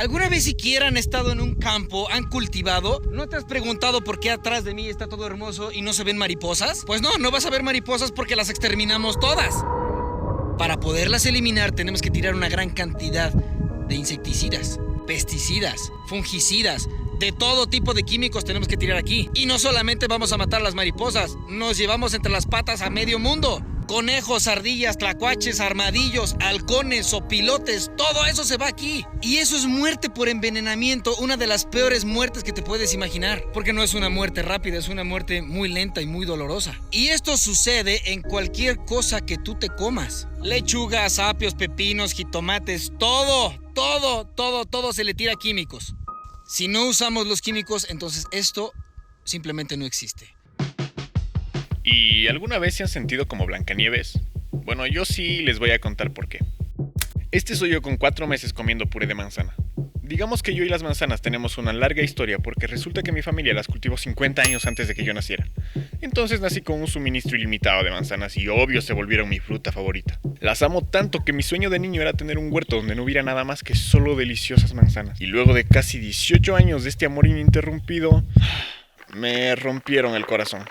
¿Alguna vez siquiera han estado en un campo, han cultivado? ¿No te has preguntado por qué atrás de mí está todo hermoso y no se ven mariposas? Pues no vas a ver mariposas porque las exterminamos todas. Para poderlas eliminar tenemos que tirar una gran cantidad de insecticidas, pesticidas, fungicidas, de todo tipo de químicos tenemos que tirar aquí. Y no solamente vamos a matar las mariposas, nos llevamos entre las patas a medio mundo. Conejos, ardillas, tlacuaches, armadillos, halcones, sopilotes, todo eso se va aquí. Y eso es muerte por envenenamiento, una de las peores muertes que te puedes imaginar. Porque no es una muerte rápida, es una muerte muy lenta y muy dolorosa. Y esto sucede en cualquier cosa que tú te comas. Lechugas, apios, pepinos, jitomates, todo se le tira químicos. Si no usamos los químicos, entonces esto simplemente no existe. ¿Y alguna vez se han sentido como Blancanieves? Bueno, yo sí les voy a contar por qué. Este soy yo con 4 meses comiendo puré de manzana. Digamos que yo y las manzanas tenemos una larga historia porque resulta que mi familia las cultivó 50 años antes de que yo naciera. Entonces nací con un suministro ilimitado de manzanas y obvio se volvieron mi fruta favorita. Las amo tanto que mi sueño de niño era tener un huerto donde no hubiera nada más que solo deliciosas manzanas. Y luego de casi 18 años de este amor ininterrumpido, me rompieron el corazón.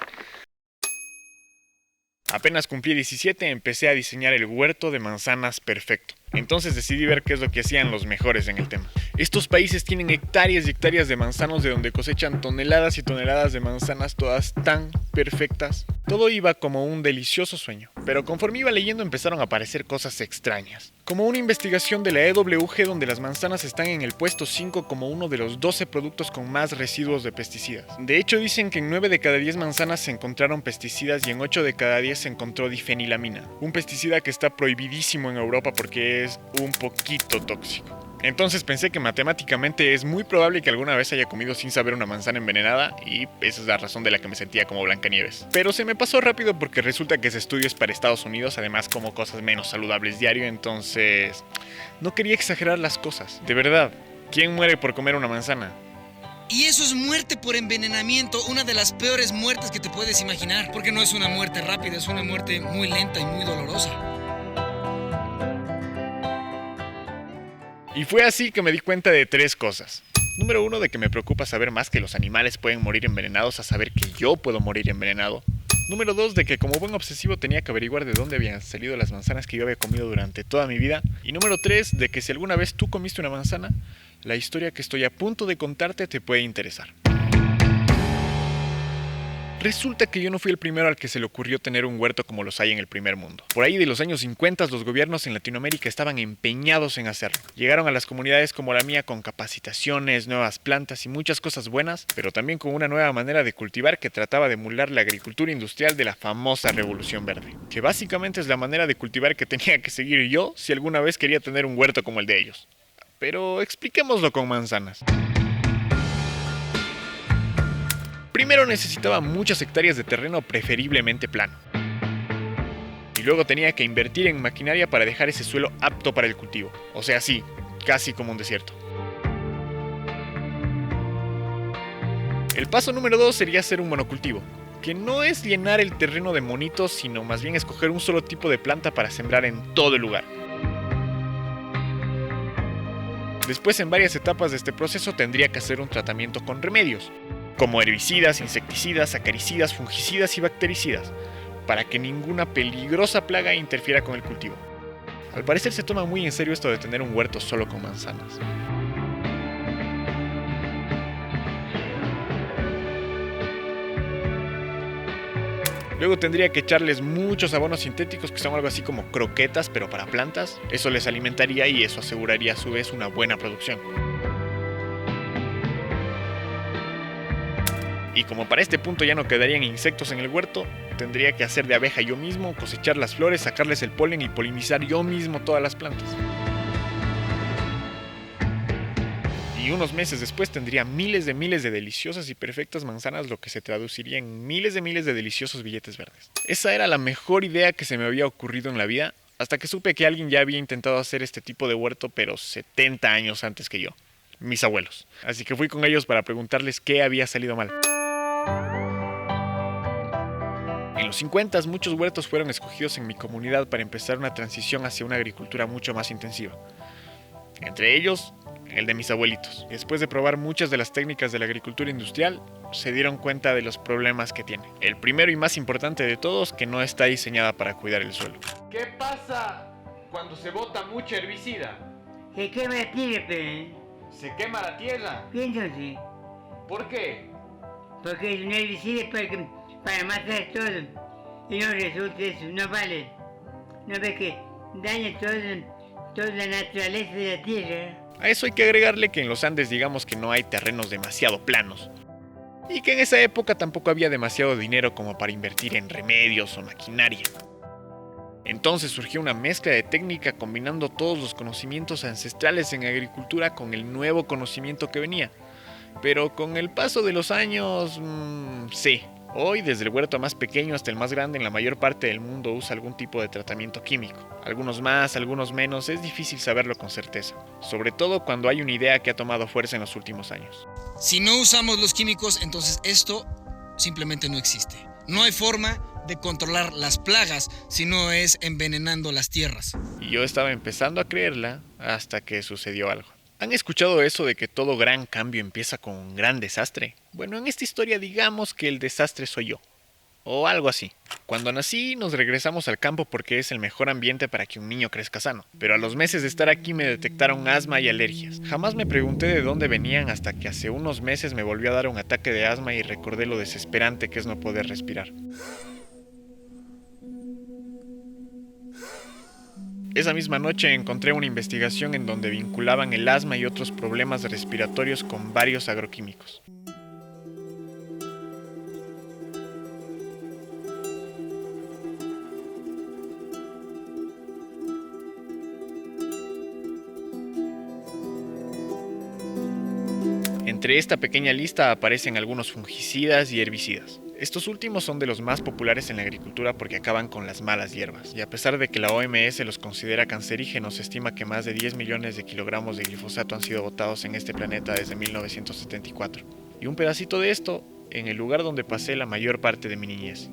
Apenas cumplí 17, empecé a diseñar el huerto de manzanas perfecto. Entonces decidí ver qué es lo que hacían los mejores en el tema. Estos países tienen hectáreas y hectáreas de manzanos de donde cosechan toneladas y toneladas de manzanas todas tan perfectas. Todo iba como un delicioso sueño, pero conforme iba leyendo empezaron a aparecer cosas extrañas. Como una investigación de la EWG donde las manzanas están en el puesto 5 como uno de los 12 productos con más residuos de pesticidas. De hecho dicen que en 9 de cada 10 manzanas se encontraron pesticidas y en 8 de cada 10 se encontró difenilamina, un pesticida que está prohibidísimo en Europa porque es un poquito tóxico. Entonces pensé que matemáticamente es muy probable que alguna vez haya comido sin saber una manzana envenenada y esa es la razón de la que me sentía como Blancanieves. Pero se me pasó rápido porque resulta que ese estudio es para Estados Unidos, además como cosas menos saludables diario, entonces no quería exagerar las cosas. De verdad, ¿quién muere por comer una manzana? Y eso es muerte por envenenamiento, una de las peores muertes que te puedes imaginar, porque no es una muerte rápida, es una muerte muy lenta y muy dolorosa. Y fue así que me di cuenta de 3 cosas. Número 1, de que me preocupa saber más que los animales pueden morir envenenados a saber que yo puedo morir envenenado. Número 2, de que como buen obsesivo tenía que averiguar de dónde habían salido las manzanas que yo había comido durante toda mi vida. Y número 3, de que si alguna vez tú comiste una manzana, la historia que estoy a punto de contarte te puede interesar. Resulta que yo no fui el primero al que se le ocurrió tener un huerto como los hay en el primer mundo. Por ahí de los años 50 los gobiernos en Latinoamérica estaban empeñados en hacerlo. Llegaron a las comunidades como la mía con capacitaciones, nuevas plantas y muchas cosas buenas, pero también con una nueva manera de cultivar que trataba de emular la agricultura industrial de la famosa Revolución Verde. Que básicamente es la manera de cultivar que tenía que seguir yo si alguna vez quería tener un huerto como el de ellos. Pero expliquémoslo con manzanas. Primero necesitaba muchas hectáreas de terreno preferiblemente plano. Y luego tenía que invertir en maquinaria para dejar ese suelo apto para el cultivo. O sea, sí, casi como un desierto. El paso número 2 sería hacer un monocultivo, que no es llenar el terreno de monitos, sino más bien escoger un solo tipo de planta para sembrar en todo el lugar. Después, en varias etapas de este proceso, tendría que hacer un tratamiento con remedios, como herbicidas, insecticidas, acaricidas, fungicidas y bactericidas, para que ninguna peligrosa plaga interfiera con el cultivo. Al parecer se toma muy en serio esto de tener un huerto solo con manzanas. Luego tendría que echarles muchos abonos sintéticos que son algo así como croquetas, pero para plantas. Eso les alimentaría y eso aseguraría a su vez una buena producción. Y como para este punto ya no quedarían insectos en el huerto, tendría que hacer de abeja yo mismo, cosechar las flores, sacarles el polen y polinizar yo mismo todas las plantas. Y unos meses después tendría miles de deliciosas y perfectas manzanas, lo que se traduciría en miles de deliciosos billetes verdes. Esa era la mejor idea que se me había ocurrido en la vida, hasta que supe que alguien ya había intentado hacer este tipo de huerto, pero 70 años antes que yo. Mis abuelos. Así que fui con ellos para preguntarles qué había salido mal. En los 50 muchos huertos fueron escogidos en mi comunidad para empezar una transición hacia una agricultura mucho más intensiva. Entre ellos, el de mis abuelitos. Después de probar muchas de las técnicas de la agricultura industrial, se dieron cuenta de los problemas que tiene. El primero y más importante de todos, que no está diseñada para cuidar el suelo. ¿Qué pasa cuando se bota mucho herbicida? Se quema la tierra, pero ¿Se quema la tierra? pienso sí. ¿Por qué? Porque es un herbicida para matar todo. Y no resulta eso, no vale. No ves que daña toda la naturaleza de la tierra. A eso hay que agregarle que en los Andes digamos que no hay terrenos demasiado planos. Y que en esa época tampoco había demasiado dinero como para invertir en remedios o maquinaria. Entonces surgió una mezcla de técnica combinando todos los conocimientos ancestrales en agricultura con el nuevo conocimiento que venía. Pero con el paso de los años, sí. Hoy, desde el huerto más pequeño hasta el más grande, en la mayor parte del mundo usa algún tipo de tratamiento químico. Algunos más, algunos menos, es difícil saberlo con certeza. Sobre todo cuando hay una idea que ha tomado fuerza en los últimos años. Si no usamos los químicos, entonces esto simplemente no existe. No hay forma de controlar las plagas si no es envenenando las tierras. Y yo estaba empezando a creerla hasta que sucedió algo. ¿Han escuchado eso de que todo gran cambio empieza con un gran desastre? Bueno, en esta historia digamos que el desastre soy yo. O algo así. Cuando nací nos regresamos al campo porque es el mejor ambiente para que un niño crezca sano. Pero a los meses de estar aquí me detectaron asma y alergias. Jamás me pregunté de dónde venían hasta que hace unos meses me volvió a dar un ataque de asma y recordé lo desesperante que es no poder respirar. Esa misma noche encontré una investigación en donde vinculaban el asma y otros problemas respiratorios con varios agroquímicos. Entre esta pequeña lista aparecen algunos fungicidas y herbicidas. Estos últimos son de los más populares en la agricultura porque acaban con las malas hierbas, y a pesar de que la OMS los considera cancerígenos, se estima que más de 10 millones de kilogramos de glifosato han sido botados en este planeta desde 1974. Y un pedacito de esto en el lugar donde pasé la mayor parte de mi niñez,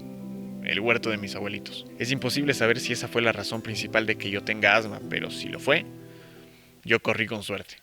el huerto de mis abuelitos. Es imposible saber si esa fue la razón principal de que yo tenga asma, pero si lo fue, yo corrí con suerte.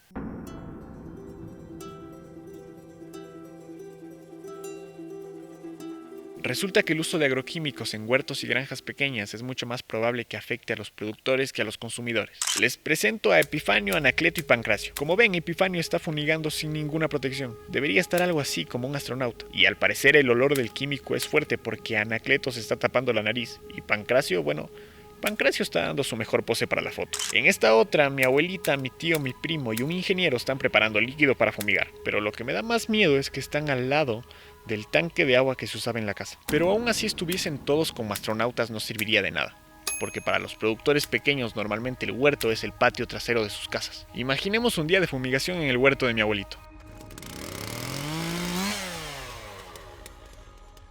Resulta que el uso de agroquímicos en huertos y granjas pequeñas es mucho más probable que afecte a los productores que a los consumidores. Les presento a Epifanio, Anacleto y Pancracio. Como ven, Epifanio está fumigando sin ninguna protección. Debería estar algo así como un astronauta. Y al parecer el olor del químico es fuerte porque Anacleto se está tapando la nariz. Y Pancracio, Pancracio está dando su mejor pose para la foto. En esta otra, mi abuelita, mi tío, mi primo y un ingeniero están preparando líquido para fumigar. Pero lo que me da más miedo es que están al lado del tanque de agua que se usaba en la casa. Pero aún así estuviesen todos como astronautas no serviría de nada, porque para los productores pequeños normalmente el huerto es el patio trasero de sus casas. Imaginemos un día de fumigación en el huerto de mi abuelito.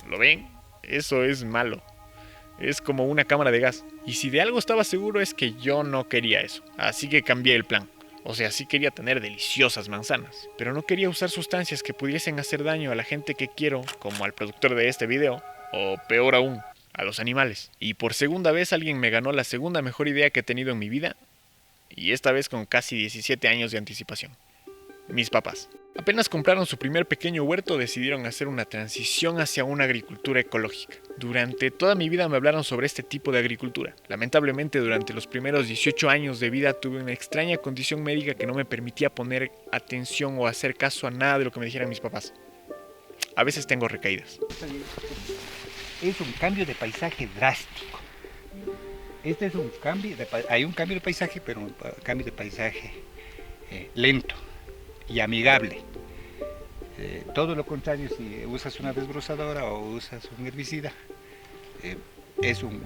¿Lo ven? Eso es malo. Es como una cámara de gas. Y si de algo estaba seguro es que yo no quería eso. Así que cambié el plan. O sea, sí quería tener deliciosas manzanas, pero no quería usar sustancias que pudiesen hacer daño a la gente que quiero, como al productor de este video, o peor aún, a los animales. Y por segunda vez alguien me ganó la segunda mejor idea que he tenido en mi vida, y esta vez con casi 17 años de anticipación. Mis papás. Apenas compraron su primer pequeño huerto, decidieron hacer una transición hacia una agricultura ecológica. Durante toda mi vida me hablaron sobre este tipo de agricultura. Lamentablemente, durante los primeros 18 años de vida tuve una extraña condición médica que no me permitía poner atención o hacer caso a nada de lo que me dijeran mis papás. A veces tengo recaídas. Es un cambio de paisaje drástico. Este es un cambio hay un cambio de paisaje, pero un cambio de paisaje lento y amigable. Todo lo contrario, si usas una desbrozadora o usas un herbicida, es un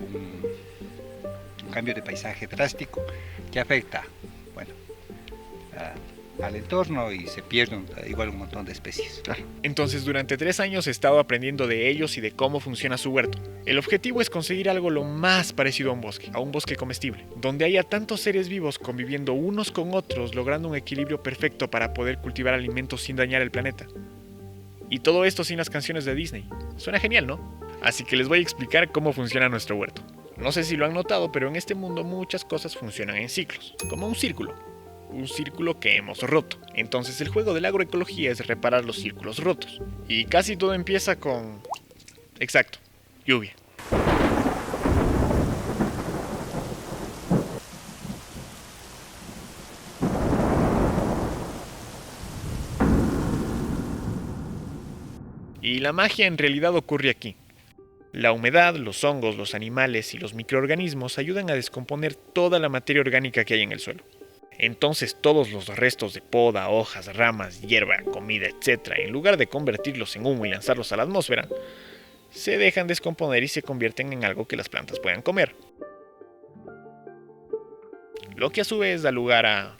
cambio de paisaje drástico que afecta, al entorno y se pierden igual un montón de especies. Entonces durante 3 años he estado aprendiendo de ellos y de cómo funciona su huerto. El objetivo es conseguir algo lo más parecido a un bosque comestible, donde haya tantos seres vivos conviviendo unos con otros, logrando un equilibrio perfecto para poder cultivar alimentos sin dañar el planeta. Y todo esto sin las canciones de Disney. Suena genial, ¿no? Así que les voy a explicar cómo funciona nuestro huerto. No sé si lo han notado, pero en este mundo muchas cosas funcionan en ciclos, como un círculo. un círculo que hemos roto. Entonces el juego de la agroecología es reparar los círculos rotos. Y casi todo empieza con... exacto, lluvia. Y la magia en realidad ocurre aquí. La humedad, los hongos, los animales y los microorganismos ayudan a descomponer toda la materia orgánica que hay en el suelo. Entonces todos los restos de poda, hojas, ramas, hierba, comida, etc., en lugar de convertirlos en humo y lanzarlos a la atmósfera, se dejan descomponer y se convierten en algo que las plantas puedan comer. Lo que a su vez da lugar a...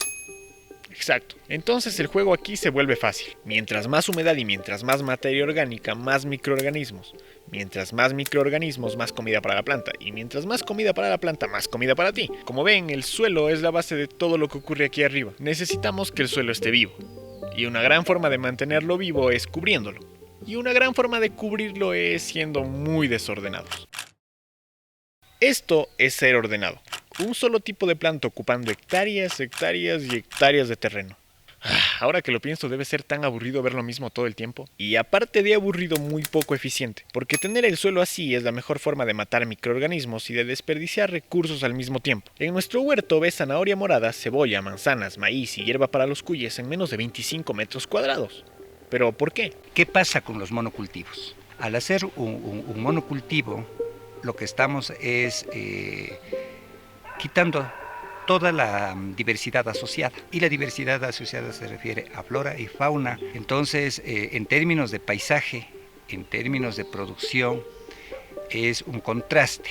exacto. Entonces el juego aquí se vuelve fácil. Mientras más humedad y mientras más materia orgánica, más microorganismos. Mientras más microorganismos, más comida para la planta. Y mientras más comida para la planta, más comida para ti. Como ven, el suelo es la base de todo lo que ocurre aquí arriba. Necesitamos que el suelo esté vivo. Y una gran forma de mantenerlo vivo es cubriéndolo. Y una gran forma de cubrirlo es siendo muy desordenados. Esto es ser ordenado. Un solo tipo de planta ocupando hectáreas, hectáreas y hectáreas de terreno. Ahora que lo pienso, debe ser tan aburrido ver lo mismo todo el tiempo. Y aparte de aburrido, muy poco eficiente. Porque tener el suelo así es la mejor forma de matar microorganismos y de desperdiciar recursos al mismo tiempo. En nuestro huerto ves zanahoria morada, cebolla, manzanas, maíz y hierba para los cuyes en menos de 25 metros cuadrados. ¿Pero por qué? ¿Qué pasa con los monocultivos? Al hacer un monocultivo, lo que estamos es quitando toda la diversidad asociada. Y la diversidad asociada se refiere a flora y fauna. Entonces, en términos de paisaje, en términos de producción, es un contraste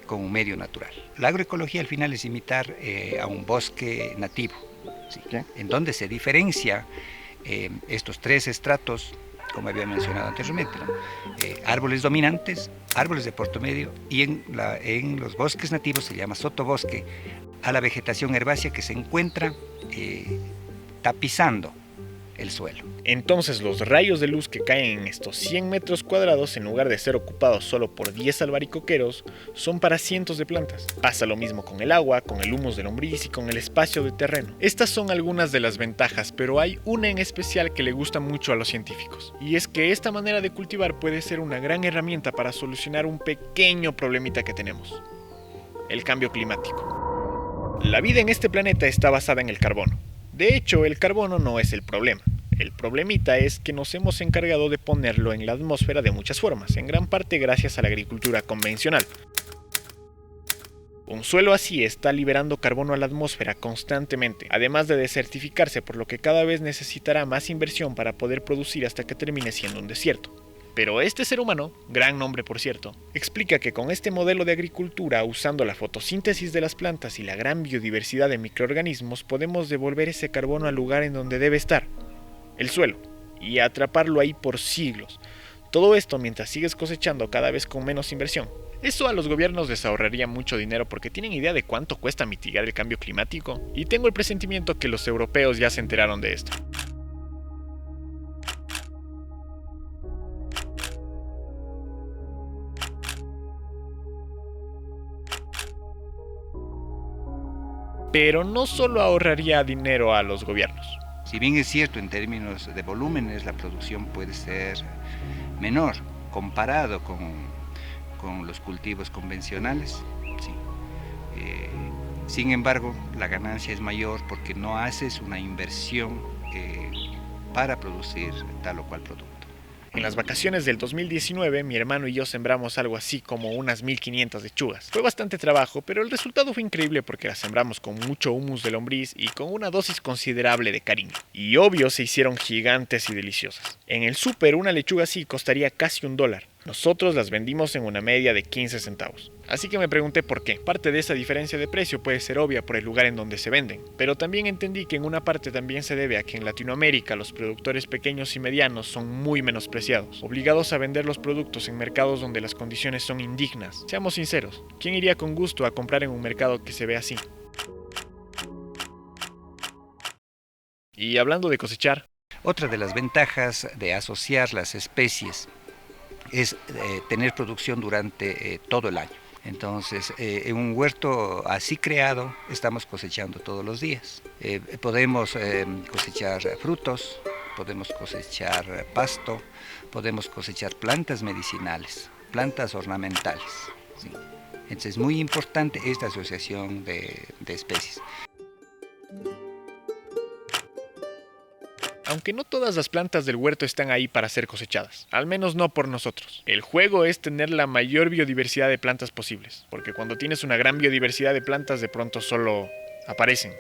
con un medio natural. La agroecología al final es imitar a un bosque nativo, ¿sí? En donde se diferencia estos tres estratos, como había mencionado anteriormente, ¿no? Árboles dominantes, árboles de porte medio, y en los bosques nativos se llama sotobosque a la vegetación herbácea que se encuentra tapizando el suelo. Entonces los rayos de luz que caen en estos 100 metros cuadrados, en lugar de ser ocupados solo por 10 albaricoqueros, son para cientos de plantas. Pasa lo mismo con el agua, con el humus de lombriz y con el espacio de terreno. Estas son algunas de las ventajas, pero hay una en especial que le gusta mucho a los científicos. Y es que esta manera de cultivar puede ser una gran herramienta para solucionar un pequeño problemita que tenemos: el cambio climático. La vida en este planeta está basada en el carbono. De hecho, el carbono no es el problema. El problemita es que nos hemos encargado de ponerlo en la atmósfera de muchas formas, en gran parte gracias a la agricultura convencional. Un suelo así está liberando carbono a la atmósfera constantemente, además de desertificarse, por lo que cada vez necesitará más inversión para poder producir hasta que termine siendo un desierto. Pero este ser humano, gran nombre por cierto, explica que con este modelo de agricultura, usando la fotosíntesis de las plantas y la gran biodiversidad de microorganismos, podemos devolver ese carbono al lugar en donde debe estar, el suelo, y atraparlo ahí por siglos. Todo esto mientras sigues cosechando cada vez con menos inversión. Eso a los gobiernos les ahorraría mucho dinero porque tienen idea de cuánto cuesta mitigar el cambio climático, y tengo el presentimiento que los europeos ya se enteraron de esto. Pero no solo ahorraría dinero a los gobiernos. Si bien es cierto, en términos de volúmenes, la producción puede ser menor comparado con los cultivos convencionales, sí. Sin embargo, la ganancia es mayor porque no haces una inversión para producir tal o cual producto. En las vacaciones del 2019, mi hermano y yo sembramos algo así como unas 1500 lechugas. Fue bastante trabajo, pero el resultado fue increíble porque las sembramos con mucho humus de lombriz y con una dosis considerable de cariño. Y obvio se hicieron gigantes y deliciosas. En el súper una lechuga así costaría casi $1. Nosotros las vendimos en una media de 15 centavos. Así que me pregunté por qué. Parte de esa diferencia de precio puede ser obvia por el lugar en donde se venden, pero también entendí que en una parte también se debe a que en Latinoamérica los productores pequeños y medianos son muy menospreciados, obligados a vender los productos en mercados donde las condiciones son indignas. Seamos sinceros, ¿quién iría con gusto a comprar en un mercado que se ve así? Y hablando de cosechar, otra de las ventajas de asociar las especies es tener producción durante todo el año. Entonces, en un huerto así creado, estamos cosechando todos los días. Podemos cosechar frutos, podemos cosechar pasto, podemos cosechar plantas medicinales, plantas ornamentales. ¿Sí? Entonces, es muy importante esta asociación de especies. Aunque no todas las plantas del huerto están ahí para ser cosechadas, al menos no por nosotros. El juego es tener la mayor biodiversidad de plantas posibles, porque cuando tienes una gran biodiversidad de plantas de pronto solo aparecen.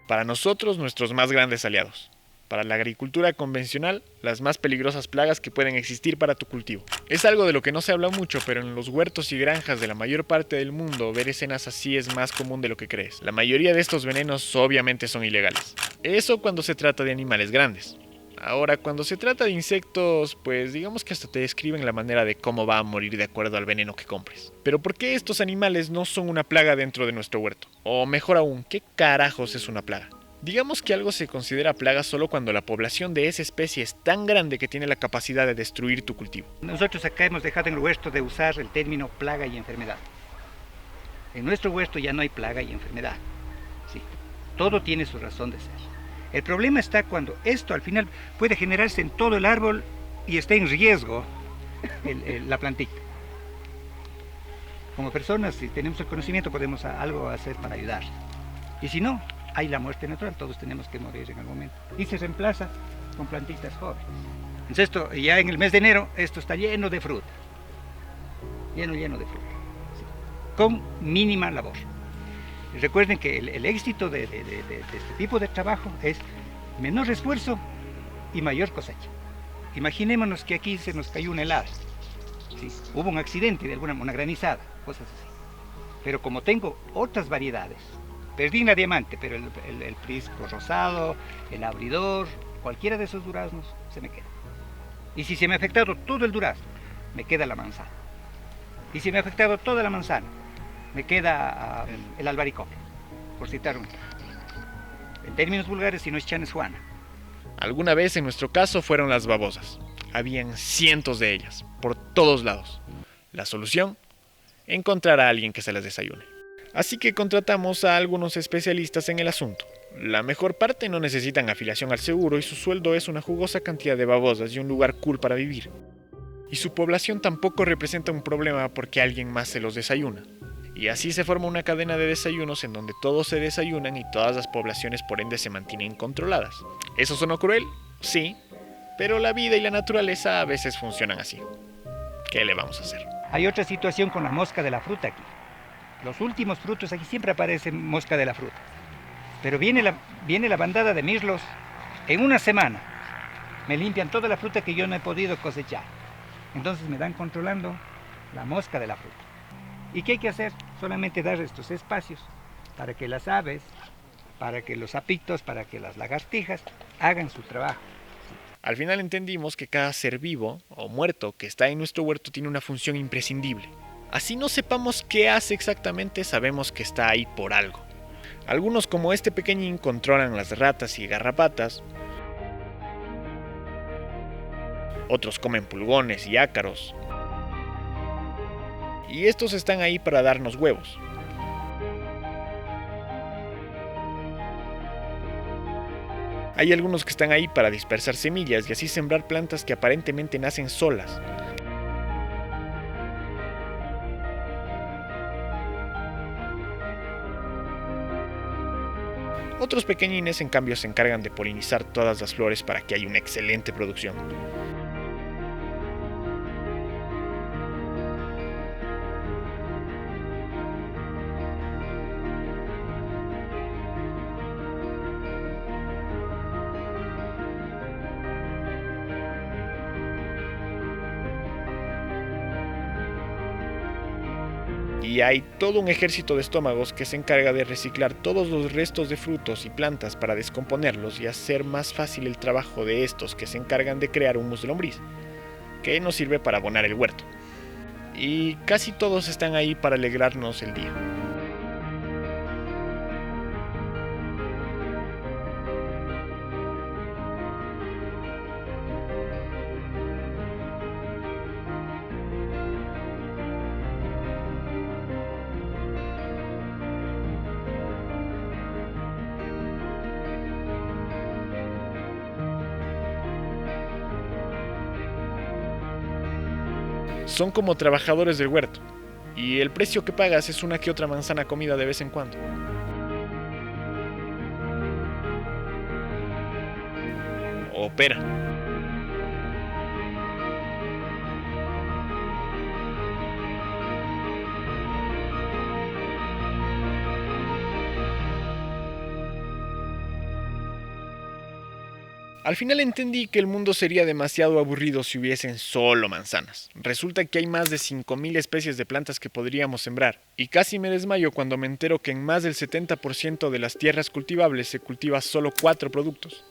Para nosotros, nuestros más grandes aliados. Para la agricultura convencional, las más peligrosas plagas que pueden existir para tu cultivo. Es algo de lo que no se habla mucho, pero en los huertos y granjas de la mayor parte del mundo, ver escenas así es más común de lo que crees. La mayoría de estos venenos obviamente son ilegales. Eso cuando se trata de animales grandes. Ahora, cuando se trata de insectos, pues digamos que hasta te describen la manera de cómo va a morir de acuerdo al veneno que compres. Pero ¿por qué estos animales no son una plaga dentro de nuestro huerto? O mejor aún, ¿qué carajos es una plaga? Digamos que algo se considera plaga solo cuando la población de esa especie es tan grande que tiene la capacidad de destruir tu cultivo. Nosotros acá hemos dejado en el huerto de usar el término plaga y enfermedad. En nuestro huerto ya no hay plaga y enfermedad. Sí, todo tiene su razón de ser. El problema está cuando esto al final puede generarse en todo el árbol y está en riesgo la plantita. Como personas, si tenemos el conocimiento, podemos algo hacer para ayudar. Y si no, hay la muerte natural, todos tenemos que morir en algún momento. Y se reemplaza con plantitas jóvenes. Entonces esto, ya en el mes de enero, esto está lleno de fruta. Lleno de fruta. Sí. Con mínima labor. Recuerden que el éxito de este tipo de trabajo es menor esfuerzo y mayor cosecha. Imaginémonos que aquí se nos cayó una helada. ¿Sí? Hubo un accidente, una granizada, cosas así. Pero como tengo otras variedades, perdí la diamante, pero el prisco rosado, el abridor, cualquiera de esos duraznos se me queda. Y si se me ha afectado todo el durazno, me queda la manzana. Y si me ha afectado toda la manzana, me queda el albaricoque, por citar uno. En términos vulgares, si no es chanes Juana. Alguna vez en nuestro caso fueron las babosas. Habían cientos de ellas, por todos lados. La solución, encontrar a alguien que se las desayune. Así que contratamos a algunos especialistas en el asunto. La mejor parte no necesitan afiliación al seguro y su sueldo es una jugosa cantidad de babosas y un lugar cool para vivir. Y su población tampoco representa un problema porque alguien más se los desayuna. Y así se forma una cadena de desayunos en donde todos se desayunan y todas las poblaciones por ende se mantienen controladas. ¿Eso sonó cruel? Sí, pero la vida y la naturaleza a veces funcionan así. ¿Qué le vamos a hacer? Hay otra situación con la mosca de la fruta aquí. Los últimos frutos aquí siempre aparece mosca de la fruta. Pero viene la bandada de mirlos en una semana. Me limpian toda la fruta que yo no he podido cosechar. Entonces me dan controlando la mosca de la fruta. ¿Y qué hay que hacer? Solamente dar estos espacios para que las aves, para que los sapitos, para que las lagartijas hagan su trabajo. Al final entendimos que cada ser vivo o muerto que está en nuestro huerto tiene una función imprescindible. Así no sepamos qué hace exactamente, sabemos que está ahí por algo. Algunos como este pequeñín controlan las ratas y garrapatas. Otros comen pulgones y ácaros. Y estos están ahí para darnos huevos. Hay algunos que están ahí para dispersar semillas y así sembrar plantas que aparentemente nacen solas. Otros pequeñines en cambio se encargan de polinizar todas las flores para que haya una excelente producción. Y hay todo un ejército de estómagos que se encarga de reciclar todos los restos de frutos y plantas para descomponerlos y hacer más fácil el trabajo de estos que se encargan de crear humus de lombriz, que nos sirve para abonar el huerto. Y casi todos están ahí para alegrarnos el día. Son como trabajadores del huerto, y el precio que pagas es una que otra manzana comida de vez en cuando. O pera. Al final entendí que el mundo sería demasiado aburrido si hubiesen solo manzanas. Resulta que hay más de 5.000 especies de plantas que podríamos sembrar, y casi me desmayo cuando me entero que en más del 70% de las tierras cultivables se cultiva solo 4 productos.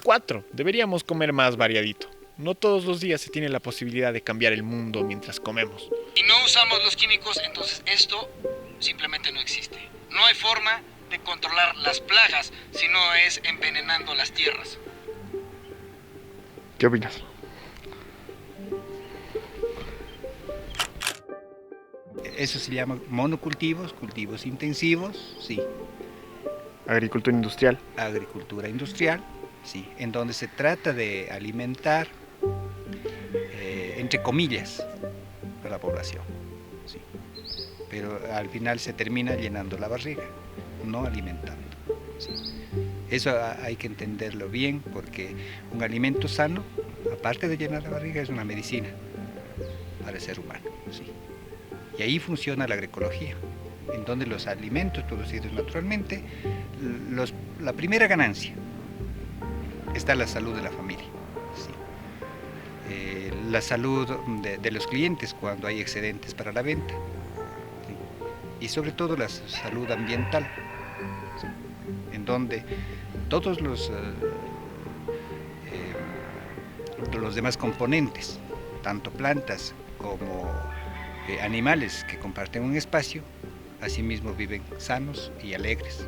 4. Deberíamos comer más variadito. No todos los días se tiene la posibilidad de cambiar el mundo mientras comemos. Y no usamos los químicos, entonces esto simplemente no existe. No hay forma de controlar las plagas si no es envenenando las tierras. ¿Qué opinas? Eso se llama monocultivos, cultivos intensivos, sí. Agricultura industrial. Agricultura industrial, sí, en donde se trata de alimentar, entre comillas, a la población, sí. Pero al final se termina llenando la barriga, no alimentando, sí. Eso hay que entenderlo bien, porque un alimento sano, aparte de llenar la barriga, es una medicina para el ser humano, sí. Y ahí funciona la agroecología, en donde los alimentos producidos naturalmente, la primera ganancia está la salud de la familia, sí. La salud de los clientes cuando hay excedentes para la venta, ¿sí? Y sobre todo la salud ambiental, ¿sí? En donde todos los demás componentes, tanto plantas como animales que comparten un espacio, asimismo viven sanos y alegres.